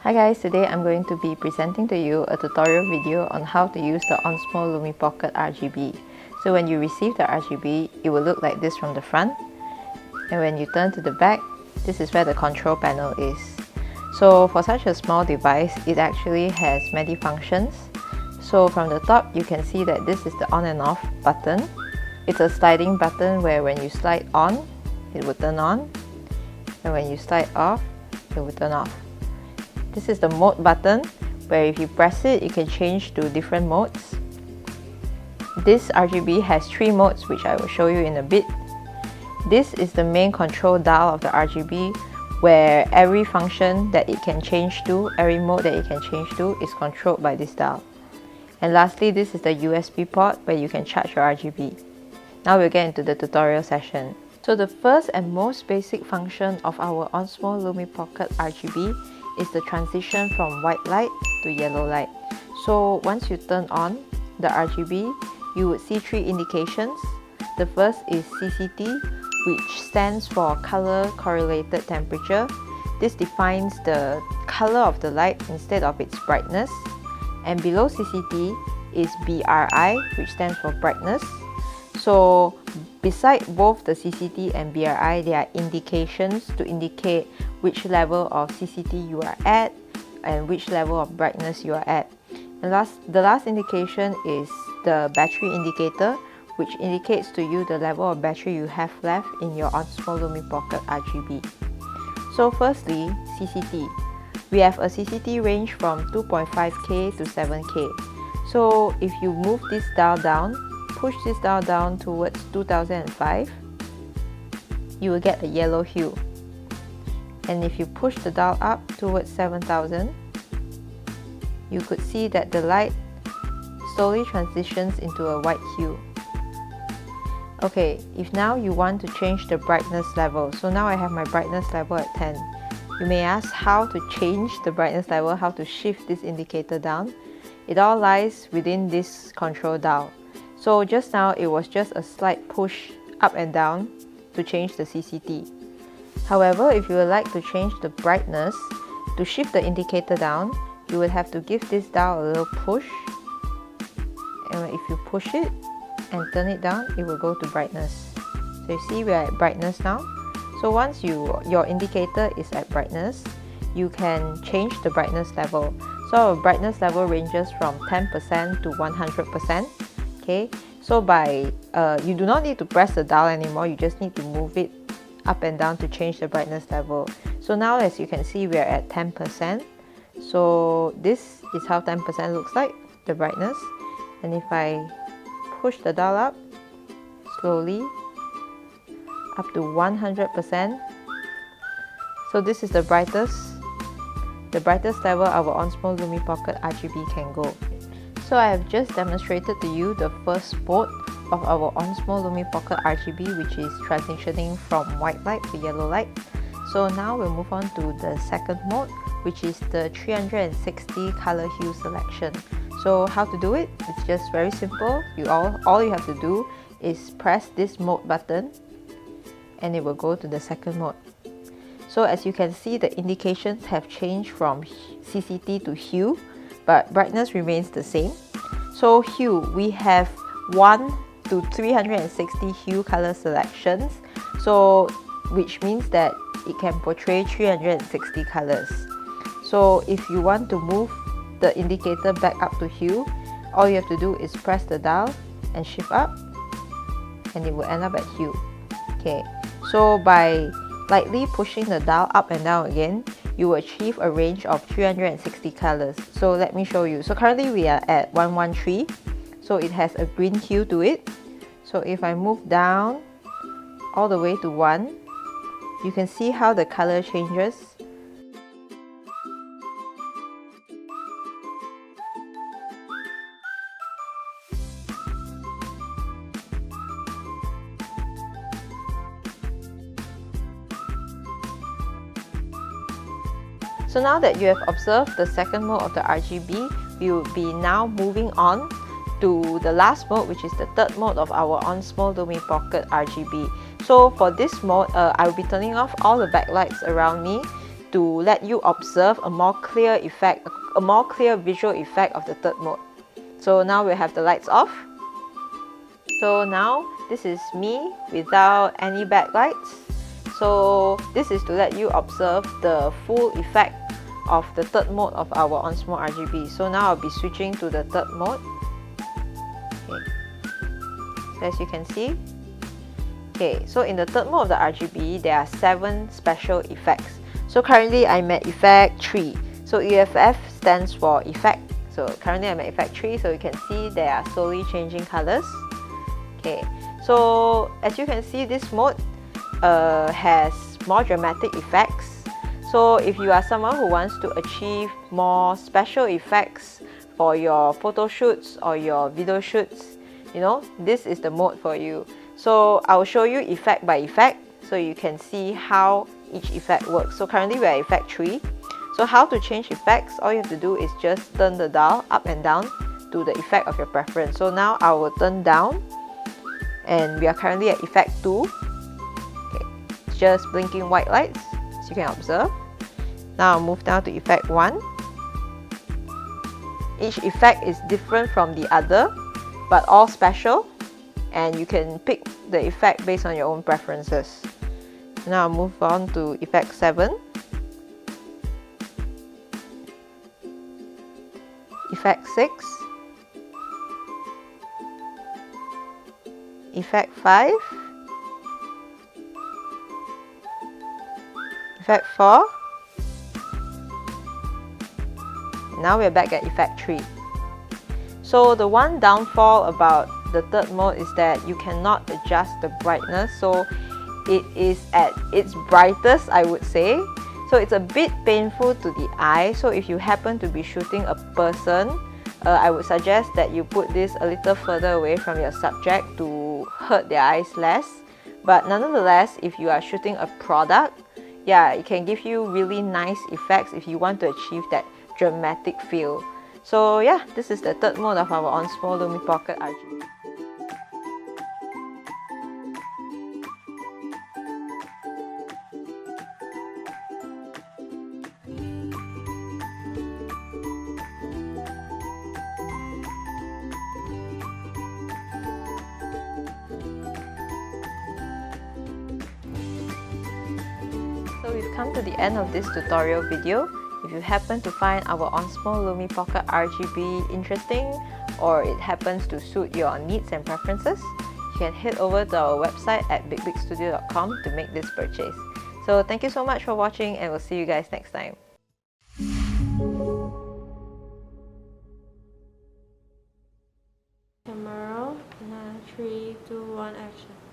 Hi guys, today I'm going to be presenting to you a tutorial video on how to use the Onsmo Lumipocket RGB. So when you receive the RGB, it will look like this from the front, and when you turn to the back, this is where the control panel is. So for such a small device, it actually has many functions. So from the top, you can see that this is the on and off button. It's a sliding button where when you slide on, it will turn on, and when you slide off, it will turn off. This is the mode button, where if you press it, you can change to different modes. This RGB has 3 modes, which I will show you in a bit. This is the main control dial of the RGB, where every function that it can change to, every mode that it can change to, is controlled by this dial. And lastly, this is the USB port where you can charge your RGB. Now we'll get into the tutorial session. So the first and most basic function of our Onsmo Lumipocket RGB is the transition from white light to yellow light. So once you turn on the RGB, you would see 3 indications. The first is CCT, which stands for Color Correlated Temperature. This defines the color of the light instead of its brightness. And below CCT is BRI, which stands for brightness. So beside both the CCT and BRI, there are indications to indicate which level of CCT you are at and which level of brightness you are at. And the last indication is the battery indicator, which indicates to you the level of battery you have left in your Onsmo Lumipocket RGB. So firstly, CCT. We have a CCT range from 2.5K to 7K. So if you move this dial down, push this dial down towards 2005, you will get a yellow hue. And if you push the dial up towards 7000, you could see that the light slowly transitions into a white hue. Okay, if now you want to change the brightness level, so now I have my brightness level at 10. You may ask how to change the brightness level, how to shift this indicator down. It all lies within this control dial. So just now it was just a slight push up and down to change the CCT. However, if you would like to change the brightness, to shift the indicator down, you would have to give this dial a little push. And if you push it and turn it down, it will go to brightness. So you see we are at brightness now. So once your indicator is at brightness, you can change the brightness level. So our brightness level ranges from 10% to 100%. Okay, so you do not need to press the dial anymore, you just need to move it up and down to change the brightness level. So now as you can see, we are at 10%. So this is how 10% looks like, the brightness. And if I push the dial up slowly up to 100%, so this is the brightest level our Onsmo Lumipocket RGB can go. So I have just demonstrated to you the first mode of our Onsmo Lumipocket RGB, which is transitioning from white light to yellow light. So now we'll move on to the second mode, which is the 360 color hue selection. So how to do it? It's just very simple. All you have to do is press this mode button and it will go to the second mode. So as you can see, the indications have changed from CCT to hue, but brightness remains the same. So hue, we have 1 to 360 hue color selections, so which means that it can portray 360 colors. So if you want to move the indicator back up to hue, all you have to do is press the dial and shift up, and it will end up at hue. Okay, so by lightly pushing the dial up and down again, you will achieve a range of 360 colors. So let me show you. So currently we are at 113, so it has a green hue to it. So if I move down all the way to 1, you can see how the color changes. So now that you have observed the second mode of the RGB, we will be now moving on to the last mode, which is the third mode of our Onsmo Lumipocket RGB. So for this mode, I will be turning off all the backlights around me to let you observe a more clear effect, a more clear visual effect of the third mode. So now we have the lights off. So now this is me without any backlights. So this is to let you observe the full effect of the third mode of our Onsmo RGB. So now I'll be switching to the third mode. Okay. So as you can see, okay, so in the third mode of the RGB, there are 7 special effects. So currently I'm at effect 3. So EFF stands for effect. So currently I'm at effect 3, so you can see they are slowly changing colors. Okay, so as you can see, this mode has more dramatic effects. So if you are someone who wants to achieve more special effects for your photo shoots or your video shoots, you know, this is the mode for you. So I'll show you effect by effect so you can see how each effect works. So currently we're at effect 3. So how to change effects, all you have to do is just turn the dial up and down to the effect of your preference. So now I will turn down and we are currently at effect 2. Okay, it's just blinking white lights as you can observe. Now I'll move down to effect 1. Each effect is different from the other, but all special, and you can pick the effect based on your own preferences. Now I'll move on to effect 7. Effect 6. Effect 5. Effect 4. Now we're back at effect 3. So the one downfall about the third mode is that you cannot adjust the brightness, so it is at its brightest, I would say. So it's a bit painful to the eye. So if you happen to be shooting a person, I would suggest that you put this a little further away from your subject to hurt their eyes less. But nonetheless, if you are shooting a product, yeah, it can give you really nice effects if you want to achieve that dramatic feel. So yeah, this is the third mode of our Onsmo Lumipocket RGB. So we've come to the end of this tutorial video. If you happen to find our Onsmo Lumipocket RGB interesting, or it happens to suit your needs and preferences, you can head over to our website at bigbigstudio.com to make this purchase. So thank you so much for watching, and we'll see you guys next time. Camera, 3, 2, 1, action.